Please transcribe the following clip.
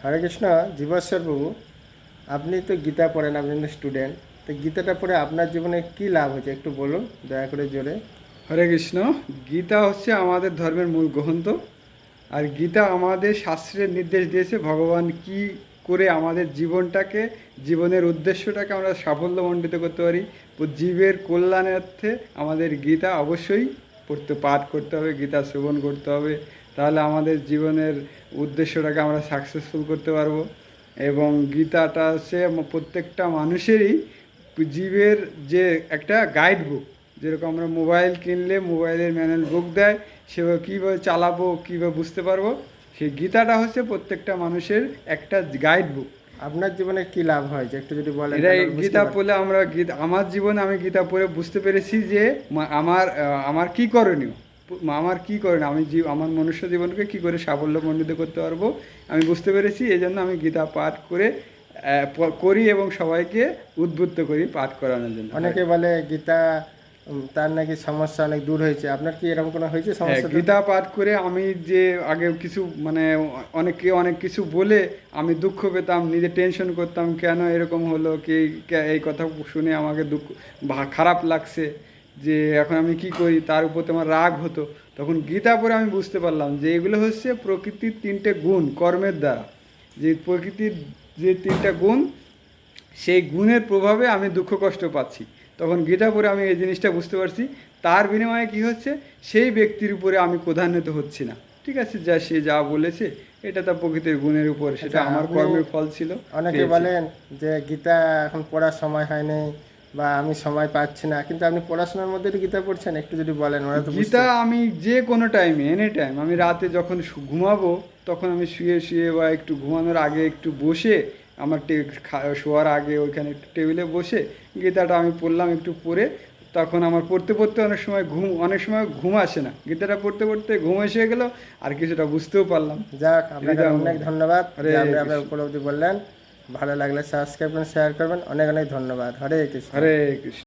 হরে কৃষ্ণ। জীবশ্বর বাবু, আপনি তো গীতা পড়েন, আপনি স্টুডেন্ট। তো গীতাটা পড়ে আপনার জীবনে কি লাভ হয়েছে একটু বলুন দয়া করে জোরে। হরে কৃষ্ণ। গীতা হচ্ছে আমাদের ধর্মের মূল গ্রন্থ। আর গীতা আমাদের শাস্ত্রের নির্দেশ দিয়েছে ভগবান কি করে আমাদের জীবনটাকে, জীবনের উদ্দেশ্যটাকে আমরা সাফল্যমণ্ডিত করতে পারি। জীবের কল্যাণার্থে আমাদের গীতা অবশ্যই পাঠ করতে হবে, গীতা শ্রবণ করতে হবে। তাহলে আমাদের জীবনের উদ্দেশ্যটাকে আমরা সাকসেসফুল করতে পারবো। এবং গীতাটা হচ্ছে প্রত্যেকটা মানুষেরই জীবের যে একটা গাইড বুক। যেরকম আমরা মোবাইল কিনলে মোবাইলের ম্যানুয়াল বুক দেয়, সেভাবে কীভাবে চালাবো, কীভাবে বুঝতে পারবো, সেই গীতাটা হচ্ছে প্রত্যেকটা মানুষের একটা গাইড বুক। আপনার জীবনে কি লাভ হয়েছে একটু যদি বলেন এটা তাহলে আমরা বুঝতে গীতা পারি। পড়লে আমরা আমার জীবনে আমি গীতা পড়ে বুঝতে পেরেছি যে আমার কি করণীয়, আমার কি করণীয়, আমার মনুষ্য জীবনকে কি করে সাফল্যমণ্ডিত করতে পারবো আমি বুঝতে পেরেছি। এই জন্য আমি গীতা পাঠ করে করি এবং সবাইকে উদ্বুদ্ধ করি পাঠ করানোর জন্য। অনেকে বলে গীতা তার নাকি সমস্যা অনেক দূর হয়েছে, আপনার কি এরকম কোনো হয়েছে হ্যাঁ, সমস্যা দূর? গীতা পাঠ করে আমি যে আগে কিছু মানে অনেকে অনেক কিছু বলে আমি দুঃখ পেতাম, নিজে টেনশন করতাম, কেন এরকম হলো, এই কথা শুনে আমাকে খারাপ লাগছে, যে এখন আমি কি করি, তার উপর তোমার রাগ হতো। তখন গীতা পড়ে আমি বুঝতে পারলাম যে এগুলো হচ্ছে প্রকৃতির তিনটে গুণ কর্মের দ্বারা, যে প্রকৃতির যে তিনটা গুণ, সেই গুণের প্রভাবে আমি দুঃখ কষ্ট পাচ্ছি। তখন গীতা পড়ে আমি এই জিনিসটা বুঝতে পারছি। তার বিনিময়ে কি হচ্ছে, সেই ব্যক্তির উপরে আমি প্রধান্বিত হচ্ছি না। ঠিক আছে, সে যা বলেছে এটা তার প্রকৃতির গুণের উপর, সেটা আচ্ছা, আমার আপনি কর্মের ফল ছিল, অনেকে পেয়েছি। বলেন যে গীতা এখন পড়ার সময় হয়নি বা আমি সময় পাচ্ছি না, কিন্তু আপনি পড়াশোনার মধ্যে তো গীতা পড়ছেন, একটু যদি বলেন ওরা তো বুঝতে। গীতা আমি যে কোনো টাইমে, এনি টাইম, আমি রাতে যখন ঘুমাবো তখন আমি শুয়ে শুয়ে বা একটু ঘুমানোর আগে একটু বসে, আমার শোয়ার আগে ওইখানে একটু টেবিলে বসে গীতাটা আমি পড়লাম, একটু পড়ে তখন আমার পড়তে পড়তে অনেক সময় ঘুম আসে না, গীতাটা পড়তে পড়তে ঘুম এসে গেল, আর কিছুটা বুঝতেও পারলাম। যাক, আপনাকে হৃদয় অনেক মধ্যে। ধন্যবাদ হরে যে আপনি আপনার কৃষ্ণ। উপলব্ধি বললেন। ভালো লাগলে সাবস্ক্রাইব করবেন, শেয়ার করবেন। অনেক অনেক ধন্যবাদ। হরে কৃষ্ণ। হরে কৃষ্ণ।